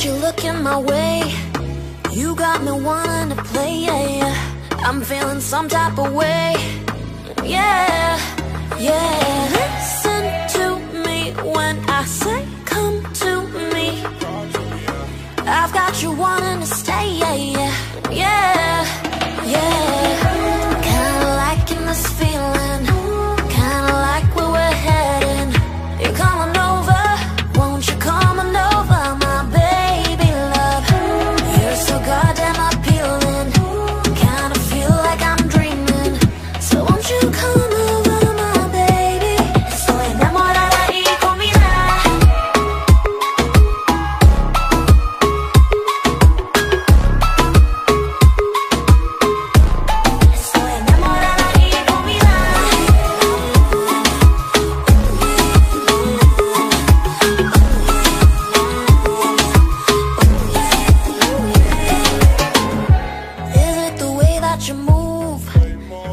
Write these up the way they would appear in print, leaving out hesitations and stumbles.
you looking my way. You got me wanting to play, yeah. I'm feeling some type of way, yeah, yeah. Listen to me when I say come to me. I've got you wanting to stay, yeah, yeah, yeah. Kinda liking this feeling, kinda like where we're heading. You're coming over, won't you come on over, my baby love? You're so goddamn appealing, kinda feel like I'm dreaming. So won't you come over, my baby? Estoy enamorada y comida. Estoy enamorada y comida. Is it the way that you move?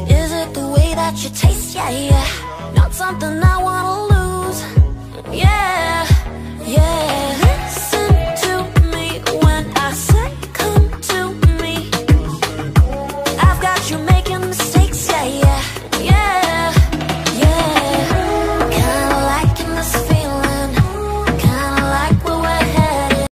Is it the way that you taste? Yeah, yeah. Not something I want